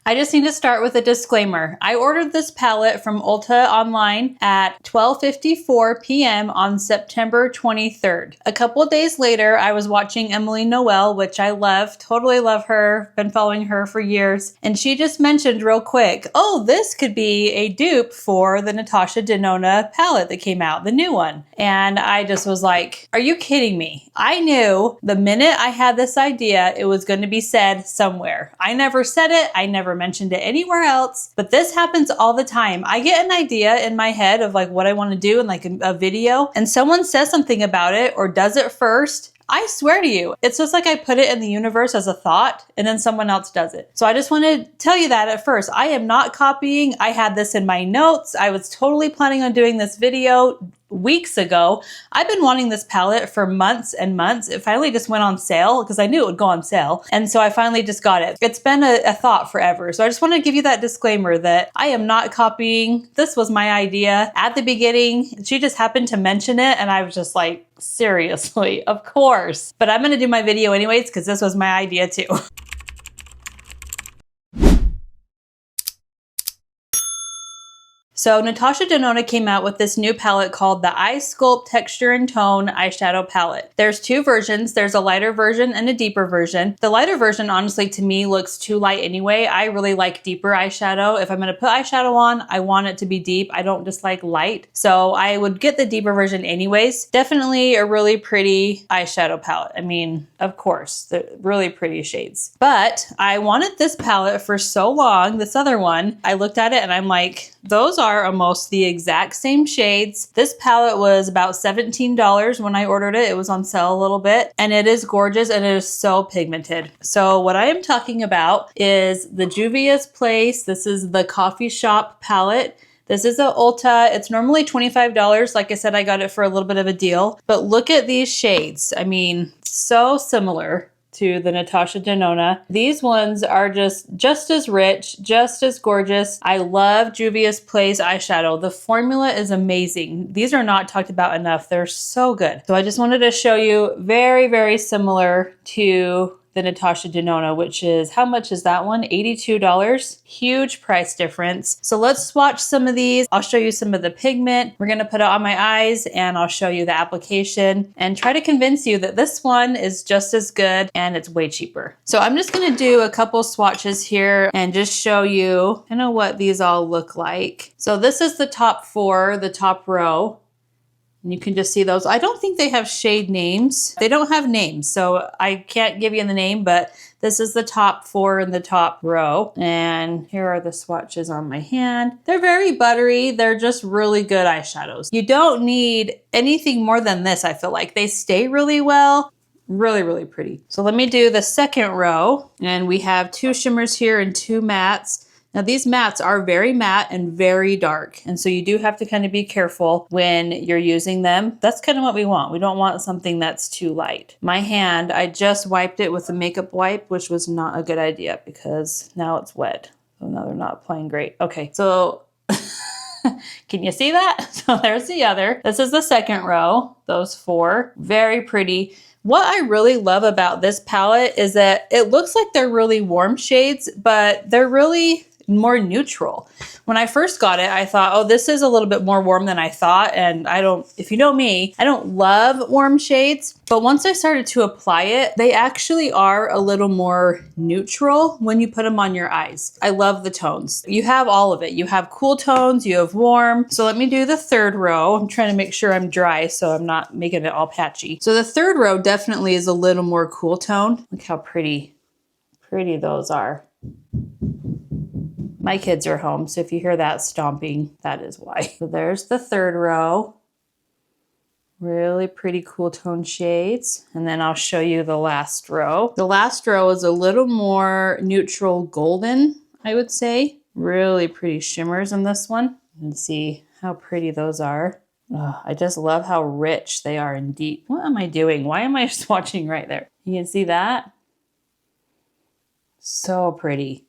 I just need to start with a disclaimer. I ordered this palette from Ulta online at 12:54 p.m. on September 23rd. A couple of days later, I was watching Emily Noel, which I love, totally love her, been following her for years, and she just mentioned real quick, oh, this could be a dupe for the Natasha Denona palette that came out, the new one. And I just was like, are you kidding me? I knew the minute I had this idea, it was going to be said somewhere. I never said it. I never mentioned it anywhere else, but this happens all the time. I get an idea in my head of like what I want to do in like a video, and someone says something about it or does it first. I swear to you, it's just like I put it in the universe as a thought and then someone else does it. So I just want to tell you that at first. I am not copying. I had this in my notes. I was totally planning on doing this video weeks ago. I've been wanting this palette for months and months. It finally just went on sale because I knew it would go on sale. And so I finally just got it. It's been a thought forever. So I just want to give you that disclaimer that I am not copying. This was my idea at the beginning. She just happened to mention it and I was just like, seriously, of course. But I'm going to do my video anyways because this was my idea too. So Natasha Denona came out with this new palette called the Sculpt Texture and Tone Eyeshadow Palette. There's two versions. There's a lighter version and a deeper version. The lighter version, honestly, to me looks too light anyway. I really like deeper eyeshadow. If I'm gonna put eyeshadow on, I want it to be deep. I don't just like light. So I would get the deeper version anyways. Definitely a really pretty eyeshadow palette. I mean, of course, the really pretty shades. But I wanted this palette for so long, this other one. I looked at it and I'm like, those are almost the exact same shades. This palette was about $17 when I ordered it. It was on sale a little bit and it is gorgeous and it is so pigmented. So what I am talking about is the Juvia's Place. This is the Coffee Shop palette. This is a Ulta. It's normally $25. Like I said, I got it for a little bit of a deal, but look at these shades. I mean, so similar to the Natasha Denona. These ones are just as rich, just as gorgeous. I love Juvia's Place eyeshadow. The formula is amazing. These are not talked about enough. They're so good. So I just wanted to show you very, very similar to the Natasha Denona, which is, how much is that one? $82. Huge price difference. So let's swatch some of these. I'll show you some of the pigment. We're gonna put it on my eyes and I'll show you the application and try to convince you that this one is just as good and it's way cheaper. So I'm just gonna do a couple swatches here and just show you kind of what these all look like. So this is the top four, the top row. And you can just see those. I don't think they have shade names. They don't have names, so I can't give you the name, but this is the top four in the top row. And here are the swatches on my hand. They're very buttery. They're just really good eyeshadows. You don't need anything more than this, I feel like. They stay really well. Really, really pretty. So let me do the second row. And we have two shimmers here and two mattes. Now these mattes are very matte and very dark. And so you do have to kind of be careful when you're using them. That's kind of what we want. We don't want something that's too light. My hand, I just wiped it with a makeup wipe, which was not a good idea because now it's wet. So now they're not applying great. Okay, so can you see that? So there's the other. This is the second row, those four. Very pretty. What I really love about this palette is that it looks like they're really warm shades, but they're really more neutral. When I first got it, I thought, oh, this is a little bit more warm than I thought. And if you know me, I don't love warm shades, but once I started to apply it, they actually are a little more neutral when you put them on your eyes. I love the tones. You have all of it. You have cool tones, you have warm. So let me do the third row. I'm trying to make sure I'm dry so I'm not making it all patchy. So the third row definitely is a little more cool tone. Look how pretty those are. My kids are home, so if you hear that stomping, that is why. So there's the third row. Really pretty cool tone shades. And then I'll show you the last row. The last row is a little more neutral golden, I would say. Really pretty shimmers in this one. And see how pretty those are. Oh, I just love how rich they are and deep. What am I doing? Why am I swatching right there? You can see that? So pretty.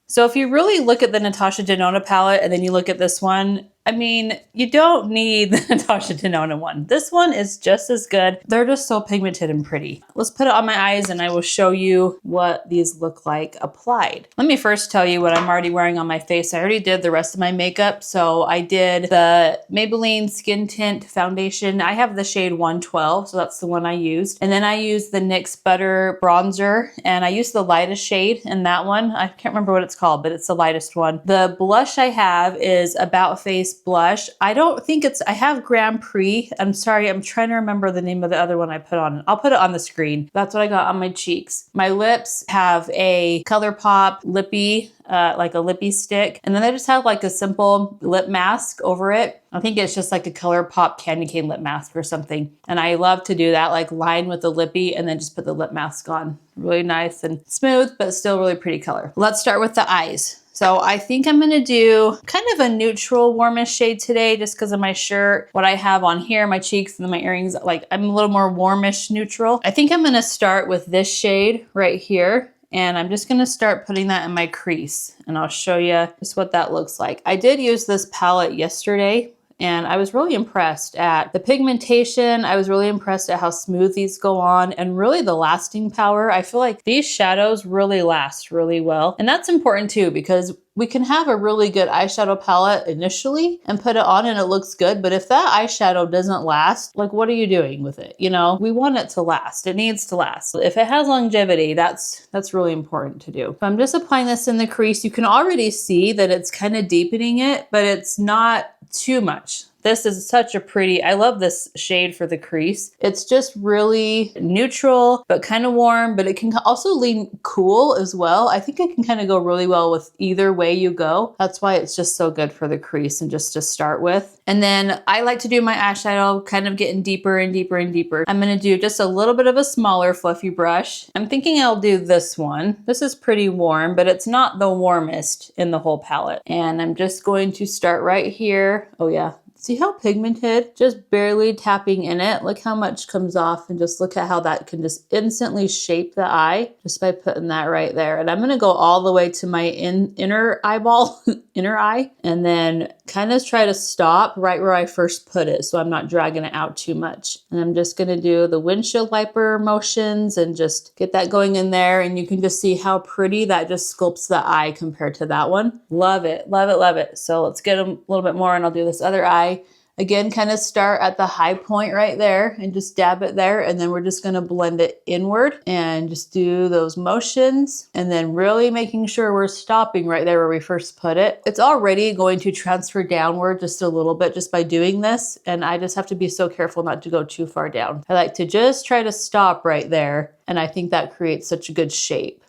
So if you really look at the Natasha Denona palette and then you look at this one, I mean, you don't need the Natasha Denona one. This one is just as good. They're just so pigmented and pretty. Let's put it on my eyes and I will show you what these look like applied. Let me first tell you what I'm already wearing on my face. I already did the rest of my makeup. So I did the Maybelline Skin Tint Foundation. I have the shade 112, so that's the one I used. And then I used the NYX Butter Bronzer, and I used the lightest shade in that one. I can't remember what it's called, but it's the lightest one. The blush I have is About Face blush. I don't think it's, I have Grand Prix. I'm sorry, I'm trying to remember the name of the other one I put on. I'll put it on the screen. That's what I got on my cheeks. My lips have a ColourPop lippy, like a lippy stick. And then I just have like a simple lip mask over it. I think it's just like a ColourPop candy cane lip mask or something. And I love to do that, like line with the lippy and then just put the lip mask on. Really nice and smooth, but still really pretty color. Let's start with the eyes. So I think I'm gonna do kind of a neutral warmish shade today just because of my shirt, what I have on here, my cheeks and my earrings, like I'm a little more warmish neutral. I think I'm gonna start with this shade right here. And I'm just gonna start putting that in my crease and I'll show you just what that looks like. I did use this palette yesterday and I was really impressed at the pigmentation. I was really impressed at how smooth these go on and really the lasting power. I feel like these shadows really last really well. And that's important too, because we can have a really good eyeshadow palette initially and put it on and it looks good. But if that eyeshadow doesn't last, like what are you doing with it? You know, we want it to last. It needs to last. If it has longevity, that's really important to do. So I'm just applying this in the crease. You can already see that it's kind of deepening it, but it's not too much. This is such a pretty, I love this shade for the crease. It's just really neutral, but kind of warm, but it can also lean cool as well. I think it can kind of go really well with either way you go. That's why it's just so good for the crease and just to start with. And then I like to do my eyeshadow kind of getting deeper and deeper and deeper. I'm gonna do just a little bit of a smaller fluffy brush. I'm thinking I'll do this one. This is pretty warm, but it's not the warmest in the whole palette. And I'm just going to start right here. Oh yeah. See how pigmented? Just barely tapping in it. Look how much comes off and just look at how that can just instantly shape the eye just by putting that right there. And I'm gonna go all the way to my inner eyeball, inner eye, and then kind of try to stop right where I first put it so I'm not dragging it out too much. And I'm just gonna do the windshield wiper motions and just get that going in there. And you can just see how pretty that just sculpts the eye compared to that one. Love it, love it, love it. So let's get a little bit more and I'll do this other eye. Again, kind of start at the high point right there and just dab it there. And then we're just going to blend it inward and just do those motions. And then really making sure we're stopping right there where we first put it. It's already going to transfer downward just a little bit just by doing this. And I just have to be so careful not to go too far down. I like to just try to stop right there. And I think that creates such a good shape.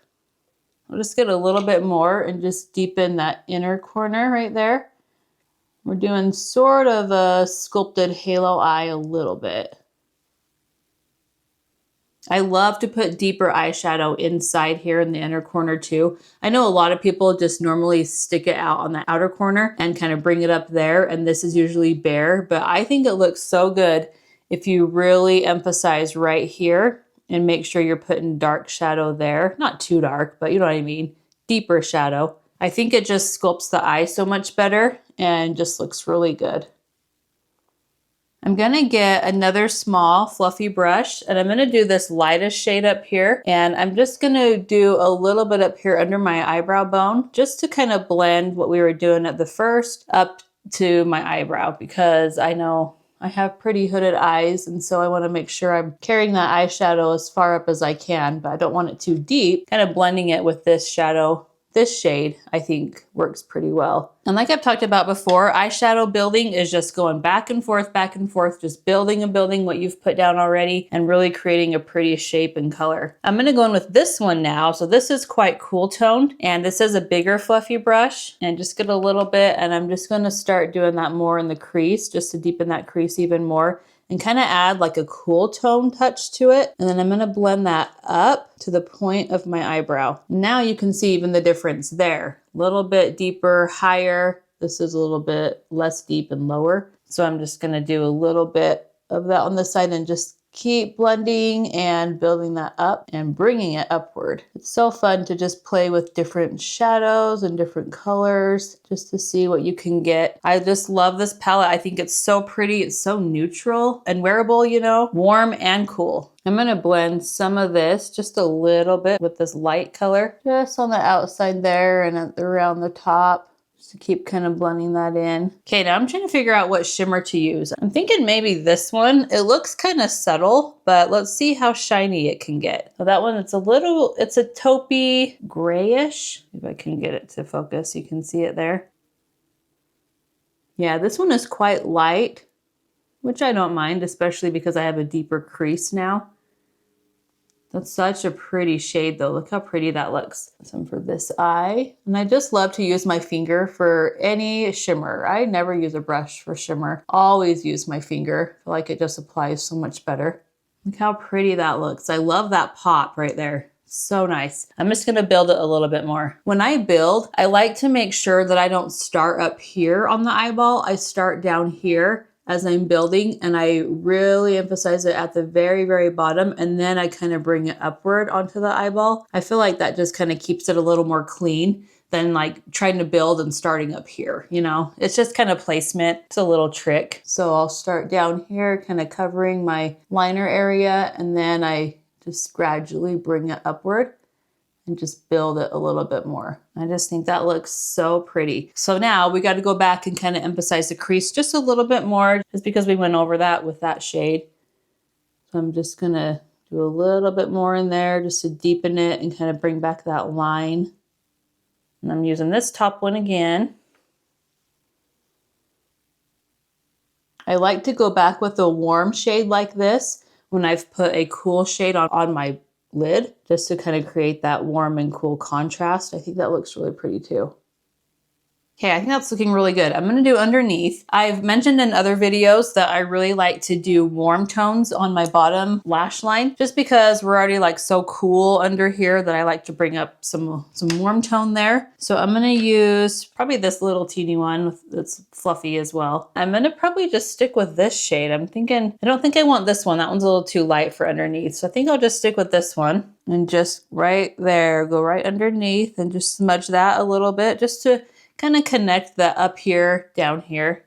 I'll just get a little bit more and just deepen that inner corner right there. We're doing sort of a sculpted halo eye a little bit. I love to put deeper eyeshadow inside here in the inner corner too. I know a lot of people just normally stick it out on the outer corner and kind of bring it up there, and this is usually bare, but I think it looks so good if you really emphasize right here and make sure you're putting dark shadow there. Not too dark, but you know what I mean, deeper shadow. I think it just sculpts the eye so much better and just looks really good. I'm gonna get another small fluffy brush and I'm gonna do this lightest shade up here. And I'm just gonna do a little bit up here under my eyebrow bone just to kind of blend what we were doing at the first up to my eyebrow, because I know I have pretty hooded eyes, and so I want to make sure I'm carrying that eyeshadow as far up as I can, but I don't want it too deep. Kind of blending it with this shadow. This shade, I think, works pretty well. And like I've talked about before, eyeshadow building is just going back and forth, just building and building what you've put down already and really creating a pretty shape and color. I'm gonna go in with this one now. So this is quite cool toned, and this is a bigger fluffy brush, and just get a little bit, and I'm just gonna start doing that more in the crease just to deepen that crease even more. And kind of add like a cool tone touch to it. And then I'm gonna blend that up to the point of my eyebrow. Now you can see even the difference there. A little bit deeper, higher. This is a little bit less deep and lower. So I'm just gonna do a little bit of that on the side and just keep blending and building that up and bringing it upward. It's so fun to just play with different shadows and different colors just to see what you can get. I just love this palette. I think it's so pretty. It's so neutral and wearable, you know, warm and cool. I'm gonna blend some of this just a little bit with this light color, just on the outside there and around the top. To keep kind of blending that in. Okay, now I'm trying to figure out what shimmer to use. I'm thinking maybe this one. It looks kind of subtle, but let's see how shiny it can get. So that one, it's a taupey grayish. If I can get it to focus, you can see it there. Yeah, this one is quite light, which I don't mind, especially because I have a deeper crease now. That's such a pretty shade though. Look how pretty that looks. Some for this eye. And I just love to use my finger for any shimmer. I never use a brush for shimmer. Always use my finger. I feel like it just applies so much better. Look how pretty that looks. I love that pop right there. So nice. I'm just gonna build it a little bit more. When I build, I like to make sure that I don't start up here on the eyeball. I start down here as I'm building, and I really emphasize it at the very, very bottom, and then I kind of bring it upward onto the eyeball. I feel like that just kind of keeps it a little more clean than like trying to build and starting up here, you know? It's just kind of placement. It's a little trick. So I'll start down here, kind of covering my liner area, and then I just gradually bring it upward and just build it a little bit more. I just think that looks so pretty. So now we got to go back and kind of emphasize the crease just a little bit more, just because we went over that with that shade. So I'm just gonna do a little bit more in there just to deepen it and kind of bring back that line. And I'm using this top one again. I like to go back with a warm shade like this when I've put a cool shade on my lid, just to kind of create that warm and cool contrast. I think that looks really pretty too. Okay, I think that's looking really good. I'm gonna do underneath. I've mentioned in other videos that I really like to do warm tones on my bottom lash line, just because we're already like so cool under here that I like to bring up some warm tone there. So I'm gonna use probably this little teeny one that's fluffy as well. I'm gonna probably just stick with this shade. I don't think I want this one. That one's a little too light for underneath. So I think I'll just stick with this one and just right there, go right underneath and just smudge that a little bit just to kind of connect the up here, down here.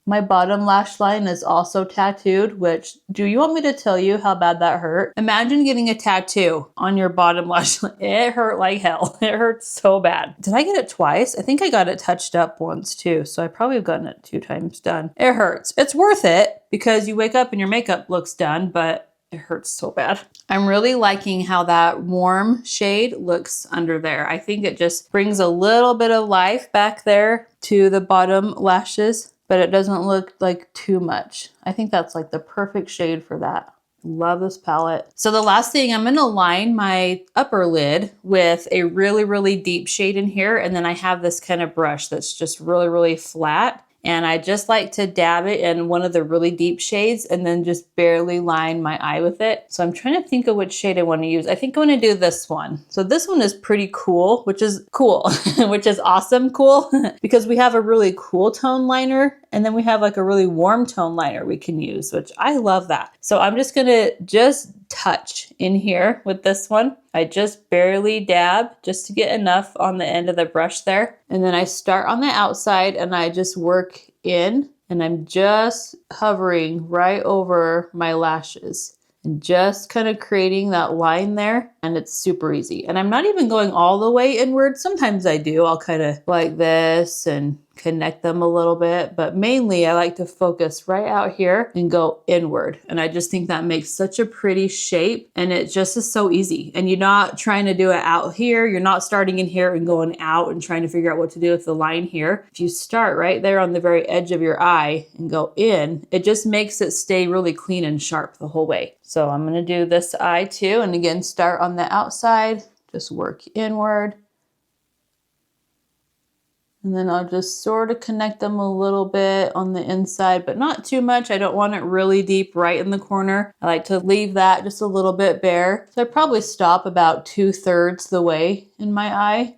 My bottom lash line is also tattooed, which, do you want me to tell you how bad that hurt? Imagine getting a tattoo on your bottom lash line. It hurt like hell. It hurt so bad. Did I get it twice? I think I got it touched up once too, so I probably have gotten it 2 times done. It hurts. It's worth it because you wake up and your makeup looks done, but it hurts so bad. I'm really liking how that warm shade looks under there. I think it just brings a little bit of life back there to the bottom lashes, but it doesn't look like too much. I think that's like the perfect shade for that. Love this palette. So the last thing, I'm gonna line my upper lid with a really, really deep shade in here. And then I have this kind of brush that's just really, really flat. And I just like to dab it in one of the really deep shades and then just barely line my eye with it. So I'm trying to think of which shade I want to use. I think I want to do this one. So this one is pretty cool, which is cool, which is awesome cool because we have a really cool tone liner and then we have like a really warm tone liner we can use, which I love that. So I'm just going to just touch in here with this one. I just barely dab just to get enough on the end of the brush there. And then I start on the outside and I just work in and I'm just hovering right over my lashes and just kind of creating that line there. And it's super easy. And I'm not even going all the way inward. Sometimes I do. I'll kind of like this and connect them a little bit, but mainly I like to focus right out here and go inward. And I just think that makes such a pretty shape and it just is so easy. And you're not trying to do it out here. You're not starting in here and going out and trying to figure out what to do with the line here. If you start right there on the very edge of your eye and go in, it just makes it stay really clean and sharp the whole way. So I'm gonna do this eye too. And again, start on the outside, just work inward. And then I'll just sort of connect them a little bit on the inside, but not too much. I don't want it really deep right in the corner. I like to leave that just a little bit bare. So I probably stop about 2/3 the way in my eye.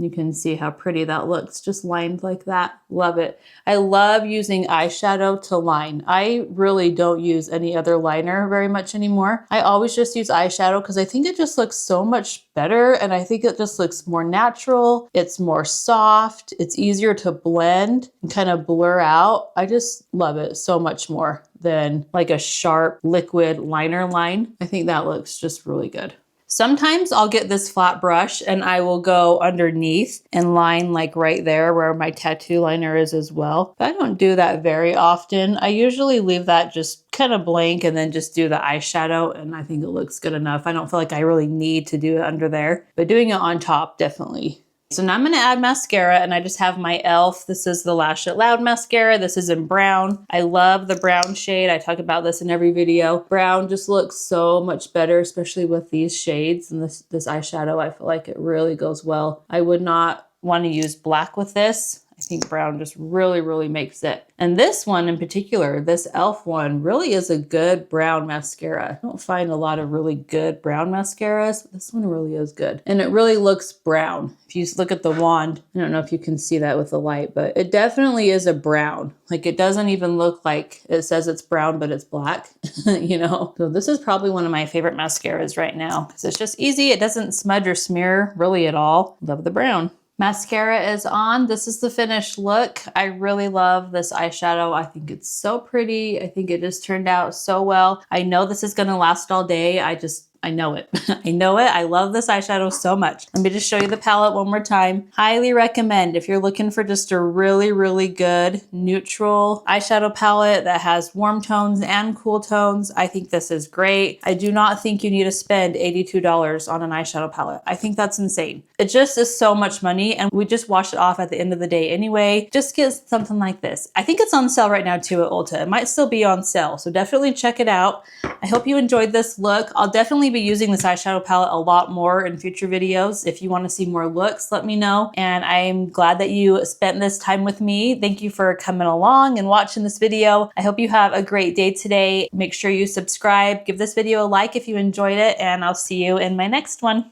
You can see how pretty that looks, just lined like that. Love it. I love using eyeshadow to line. I really don't use any other liner very much anymore. I always just use eyeshadow because I think it just looks so much better, and I think it just looks more natural. It's more soft. It's easier to blend and kind of blur out. I just love it so much more than like a sharp liquid liner line. I think that looks just really good. Sometimes I'll get this flat brush and I will go underneath and line like right there where my tattoo liner is as well. But I don't do that very often. I usually leave that just kind of blank and then just do the eyeshadow, and I think it looks good enough. I don't feel like I really need to do it under there, but doing it on top, definitely. So now I'm going to add mascara, and I just have my e.l.f. This is the Lash It Loud mascara. This is in brown. I love the brown shade. I talk about this in every video. Brown just looks so much better, especially with these shades and this eyeshadow. I feel like it really goes well. I would not want to use black with this. I think brown just really makes it. And this one in particular, this e.l.f. one, really is a good brown mascara. I don't find a lot of really good brown mascaras, but this one really is good. And it really looks brown. If you look at the wand, I don't know if you can see that with the light, but it definitely is a brown. Like, it doesn't even look like it says it's brown, but it's black, you know? So this is probably one of my favorite mascaras right now because it's just easy. It doesn't smudge or smear really at all. Love the brown. Mascara is on. This is the finished look. I really love this eyeshadow. I think it's so pretty. I think it just turned out so well. I know this is gonna last all day. I know it. I know it. I love this eyeshadow so much. Let me just show you the palette one more time. Highly recommend if you're looking for just a really good neutral eyeshadow palette that has warm tones and cool tones. I think this is great. I do not think you need to spend $82 on an eyeshadow palette. I think that's insane. It just is so much money, and we just wash it off at the end of the day anyway. Just get something like this. I think it's on sale right now too at Ulta. It might still be on sale, so definitely check it out. I hope you enjoyed this look. I'll definitely be using this eyeshadow palette a lot more in future videos. If you want to see more looks, let me know. And I'm glad that you spent this time with me. Thank you for coming along and watching this video. I hope you have a great day today. Make sure you subscribe, give this video a like if you enjoyed it, and I'll see you in my next one.